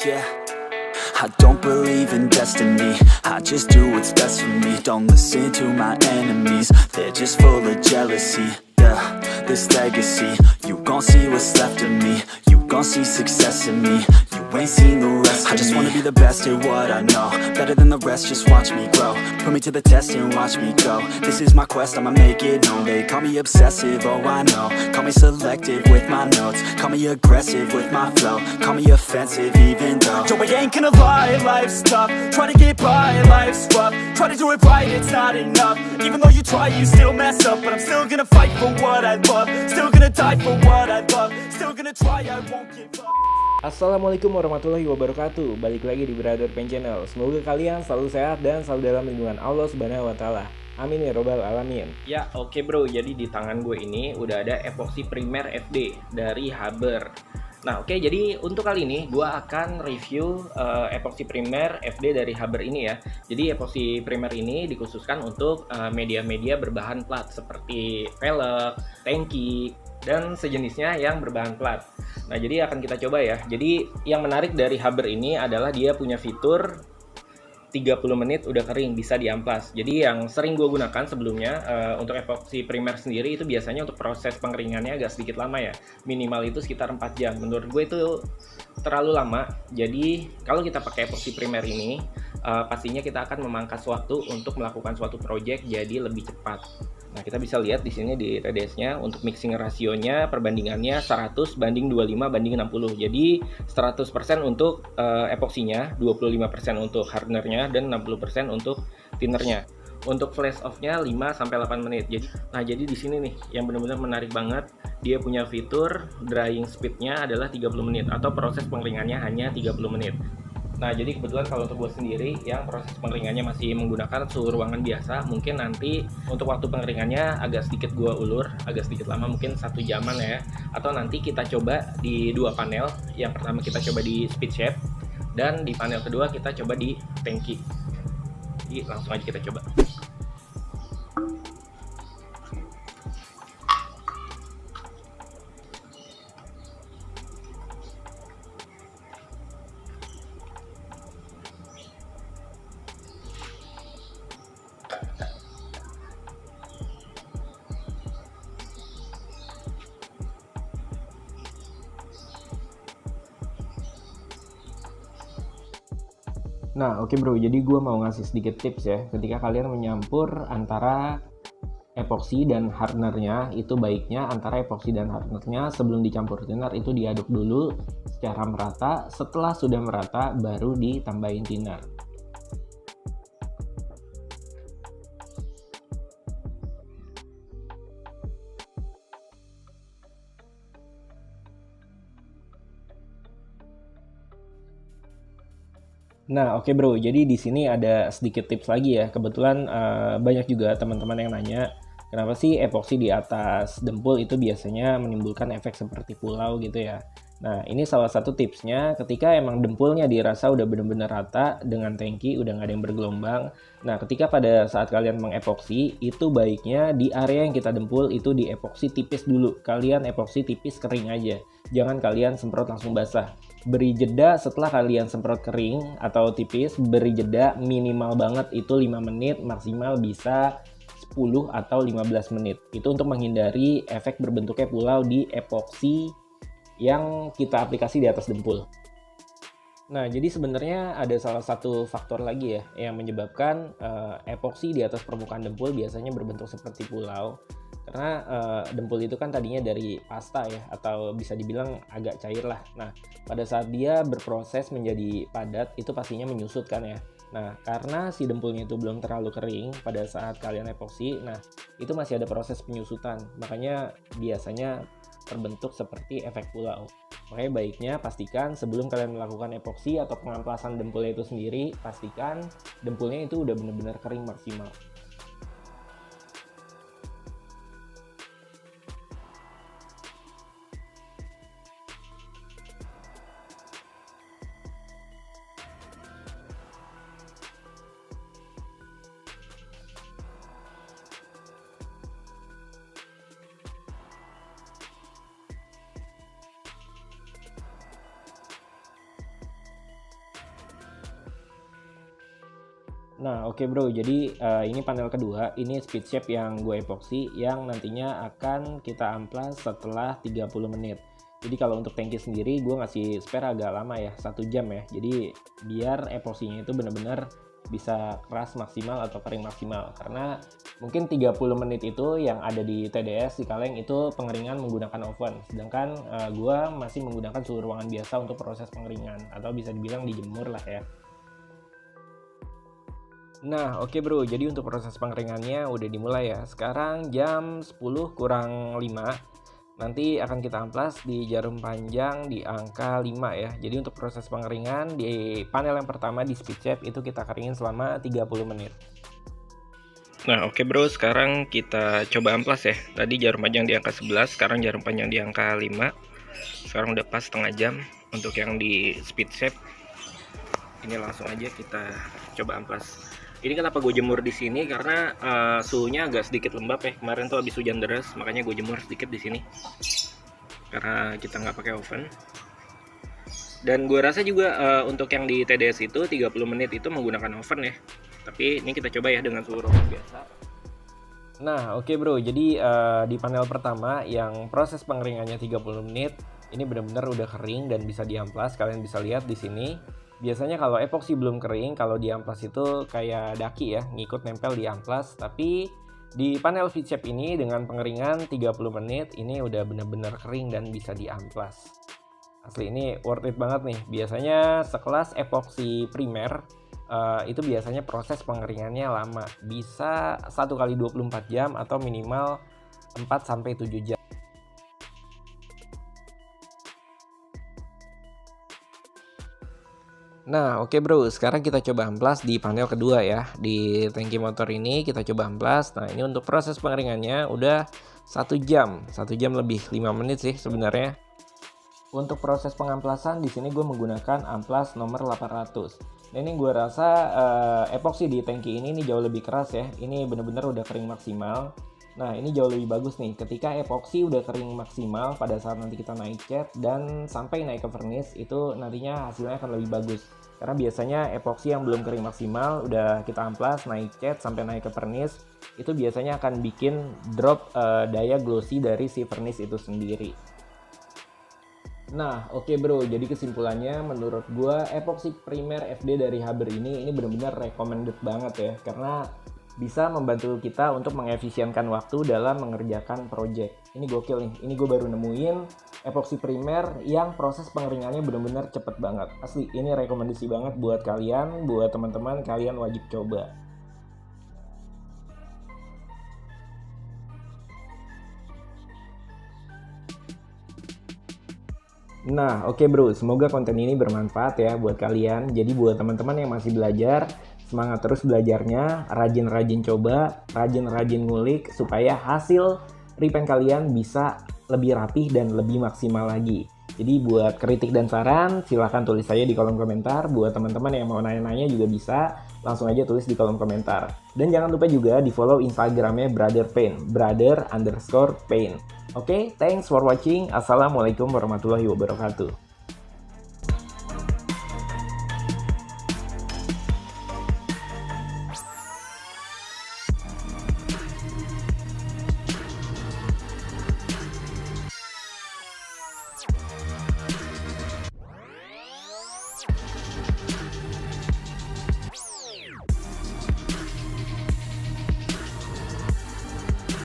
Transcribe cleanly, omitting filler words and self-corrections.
Yeah, I don't believe in destiny, I just do what's best for me. Don't listen to my enemies, they're just full of jealousy. Yeah, this legacy, you gon' see what's left of me. You gon' see success in me, you ain't seen the rest of me. I just wanna be the best at what I know, better than the rest, just watch me grow. Put me to the test and watch me go. This is my quest, I'ma make it known. They call me obsessive, oh I know. Call me selective with my notes, call me aggressive with my flow. Call me offensive even though Yo, I ain't gonna lie, life's tough. Try to get by, life's rough. Try to do it right, it's not enough. Even though you try, you still mess up. But I'm still gonna fight for what I love. Still gonna die for what I love. Still gonna try, I won't give up. Assalamualaikum warahmatullahi wabarakatuh. Balik lagi di Brother Pen Channel. Semoga kalian selalu sehat dan selalu dalam lindungan Allah Subhanahu wa taala. Amin ya robbal alamin. Ya, oke bro. Jadi di tangan gue ini udah ada epoxy primer FD dari Haber. Nah, oke, jadi untuk kali ini gue akan review epoxy primer FD dari Haber ini ya. Jadi epoxy primer ini dikhususkan untuk media-media berbahan plat seperti velg, tangki, dan sejenisnya yang berbahan plat. Nah, jadi akan kita coba ya. Jadi yang menarik dari Haber ini adalah dia punya fitur 30 menit udah kering, bisa diamplas. Jadi yang sering gue gunakan sebelumnya untuk epoxy primer sendiri itu biasanya untuk proses pengeringannya agak sedikit lama ya. Minimal itu sekitar 4 jam. Menurut gue itu terlalu lama. Jadi kalau kita pakai epoxy primer ini pastinya kita akan memangkas waktu untuk melakukan suatu project jadi lebih cepat. Nah, kita bisa lihat di sini di TDS-nya untuk mixing rasionya perbandingannya 100 banding 25 banding 60. Jadi 100% untuk epoksinya, 25% untuk hardenernya, dan 60% untuk thinnernya. Untuk flash off-nya 5 sampai 8 menit. Jadi di sini nih yang benar-benar menarik banget, dia punya fitur drying speed-nya adalah 30 menit atau proses pengeringannya hanya 30 menit. Nah, jadi kebetulan kalau untuk gue sendiri yang proses pengeringannya masih menggunakan suhu ruangan biasa, mungkin nanti untuk waktu pengeringannya agak sedikit gue ulur, agak sedikit lama, mungkin 1 jaman ya. Atau nanti kita coba di 2 panel. Yang pertama kita coba di speed shape, dan di panel kedua kita coba di tangki. Jadi langsung aja kita coba. Nah, oke bro, jadi gue mau ngasih sedikit tips ya. Ketika kalian menyampur antara epoxy dan hardenernya, itu baiknya antara epoxy dan hardenernya sebelum dicampur thinner itu diaduk dulu secara merata. Setelah sudah merata, baru ditambahin thinner. Nah, oke bro, jadi di sini ada sedikit tips lagi ya. Kebetulan banyak juga teman-teman yang nanya, kenapa sih epoksi di atas dempul itu biasanya menimbulkan efek seperti pulau gitu ya. Nah, ini salah satu tipsnya ketika emang dempulnya dirasa udah bener-bener rata dengan tangki, udah nggak ada yang bergelombang. Nah, ketika pada saat kalian mengepoksi, itu baiknya di area yang kita dempul itu diepoksi tipis dulu. Kalian epoksi tipis kering aja. Jangan kalian semprot langsung basah. Beri jeda setelah kalian semprot kering atau tipis, beri jeda minimal banget itu 5 menit, maksimal bisa 10 atau 15 menit. Itu untuk menghindari efek berbentuknya pulau di epoksi yang kita aplikasi di atas dempul. Nah, jadi sebenarnya ada salah satu faktor lagi ya yang menyebabkan epoksi di atas permukaan dempul biasanya berbentuk seperti pulau. Karena dempul itu kan tadinya dari pasta ya, atau bisa dibilang agak cair lah. Nah, pada saat dia berproses menjadi padat, itu pastinya menyusut kan ya. Nah, karena si dempulnya itu belum terlalu kering pada saat kalian epoksi, nah itu masih ada proses penyusutan. Makanya biasanya terbentuk seperti efek pulau. Makanya baiknya pastikan sebelum kalian melakukan epoksi atau pengamplasan dempulnya itu sendiri, pastikan dempulnya itu udah benar-benar kering maksimal. Nah, oke bro, jadi ini panel kedua, ini speed shape yang gue epoxy yang nantinya akan kita amplas setelah 30 menit. Jadi kalau untuk tangki sendiri gue ngasih spare agak lama ya, 1 jam ya. Jadi biar epoksinya itu benar-benar bisa keras maksimal atau kering maksimal. Karena mungkin 30 menit itu yang ada di TDS di kaleng itu pengeringan menggunakan oven. Sedangkan gue masih menggunakan suhu ruangan biasa untuk proses pengeringan, atau bisa dibilang dijemur lah ya. Nah, oke bro, jadi untuk proses pengeringannya udah dimulai ya. Sekarang jam 10 kurang 5. Nanti akan kita amplas di jarum panjang di angka 5 ya. Jadi untuk proses pengeringan di panel yang pertama di speed shape itu kita keringin selama 30 menit. Nah, oke bro, sekarang kita coba amplas ya. Tadi jarum panjang di angka 11, sekarang jarum panjang di angka 5. Sekarang udah pas setengah jam untuk yang di speed shape. Ini langsung aja kita coba amplas. Ini kenapa gue jemur di sini karena suhunya agak sedikit lembab ya. Kemarin tuh habis hujan deras, makanya gue jemur sedikit di sini. Karena kita nggak pakai oven. Dan gue rasa juga untuk yang di TDS itu 30 menit itu menggunakan oven ya. Tapi ini kita coba ya dengan suhu ruangan biasa. Nah, oke bro, jadi di panel pertama yang proses pengeringannya 30 menit, ini benar-benar udah kering dan bisa diamplas. Kalian bisa lihat di sini. Biasanya kalau epoksi belum kering, kalau di amplas itu kayak daki ya, ngikut nempel di amplas. Tapi di panel speed shape ini dengan pengeringan 30 menit, ini udah benar-benar kering dan bisa diamplas. Asli ini worth it banget nih. Biasanya sekelas epoksi primer, itu biasanya proses pengeringannya lama. Bisa 1 kali 24 jam atau minimal 4-7 jam. Nah, oke bro, sekarang kita coba amplas di panel kedua ya. Di tangki motor ini kita coba amplas. Nah, ini untuk proses pengeringannya udah 1 jam. 1 jam lebih 5 menit sih sebenarnya. Untuk proses pengamplasan di sini gue menggunakan amplas nomor 800. Nah, ini gue rasa epoksi di tangki ini jauh lebih keras ya. Ini bener-bener udah kering maksimal. Nah, ini jauh lebih bagus nih ketika epoksi udah kering maksimal pada saat nanti kita naik cat dan sampai naik ke vernis, itu nantinya hasilnya akan lebih bagus. Karena biasanya epoksi yang belum kering maksimal udah kita amplas, naik cat sampai naik ke vernis, itu biasanya akan bikin drop daya glossy dari si vernis itu sendiri. Nah, oke bro, jadi kesimpulannya menurut gua epoksi primer FD dari Haber ini benar-benar recommended banget ya, karena bisa membantu kita untuk mengefisienkan waktu dalam mengerjakan project. Ini gokil nih, ini gue baru nemuin epoksi primer yang proses pengeringannya benar-benar cepet banget. Asli, ini rekomendasi banget buat kalian, buat teman-teman, kalian wajib coba. Nah, oke bro, semoga konten ini bermanfaat ya buat kalian. Jadi buat teman-teman yang masih belajar, semangat terus belajarnya, rajin-rajin coba, rajin-rajin ngulik supaya hasil repaint kalian bisa lebih rapih dan lebih maksimal lagi. Jadi buat kritik dan saran silahkan tulis saja di kolom komentar. Buat teman-teman yang mau nanya-nanya juga bisa langsung aja tulis di kolom komentar. Dan jangan lupa juga di follow Instagramnya Brother Paint, brother_paint. Oke, thanks for watching. Assalamualaikum warahmatullahi wabarakatuh.